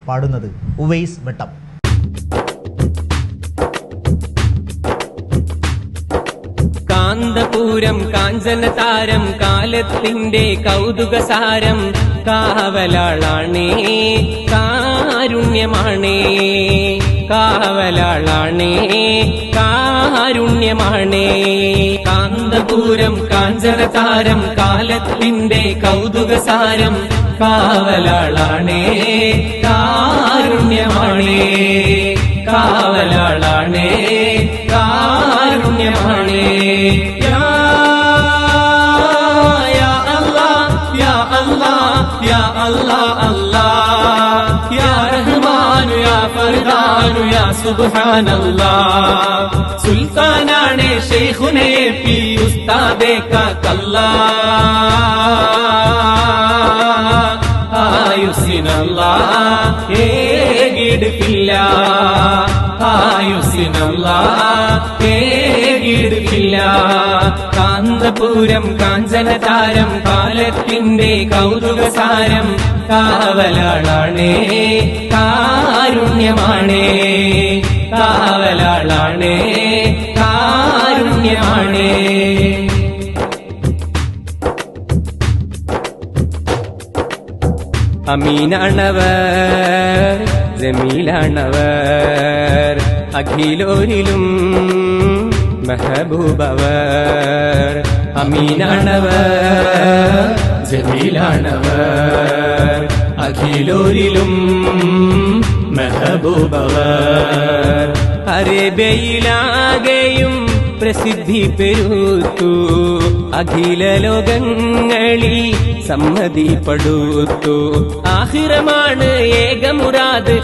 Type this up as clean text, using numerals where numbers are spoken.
പാടുന്നത് ഉവൈസ് വെട്ടം. കാന്തപൂരം കാഞ്ചന താരം കാലത്തിന്റെ കൗതുകസാരം കാവലാളാണേ കാരുണ്യമാണേ കാവലാളാണേ കാരുണ്യമാണേ. കാന്തപൂരം കാഞ്ചന താരം കാലത്തിന്റെ കൗതുകസാരം കാവലാളാണേ കാരുണ്യമാണേ കാവലാളാണേ കാരുണ്യമാണേ. യാ അല്ലാഹ് യാ അല്ലാഹ് യാ അല്ലാഹ് അല്ലാഹ് യാ റഹ്മാൻ യാ ഫർദാൻ യാ സുബ്ഹാനല്ലാഹ്. സുൽത്താനാണേ ശൈഖുനേ പി ഉസ്താദേ കാ കല്ലാ ആയുസ്സിനല്ലാഹ് ഏകിടുക്കില്ല ആയുസ്സിനല്ലാഹ് ഏകിടുക്കില്ല. കാന്തപൂരം കാഞ്ചന താരം കാലത്തിന്റെ കൗതുകസാരം കാവലാളാണേ കാരുണ്യമാണേ കാവലാളാണേ കാരുണ്യമാണേ. അമീനാണവർ ജമീലാണവർ അഖിലോരിലും മെഹബൂബവർ. അമീനാണവർ ജമീലാണവർ അഖിലോരിലും മെഹബൂബവർ. അറേബ്യയിലാകെയും പ്രസിദ്ധി പെരുത്തു അഖില ലോകങ്ങളിൽ സമ്മതിപ്പെടുത്തു. ആഖിറമാണ് ഏകമുറാദ്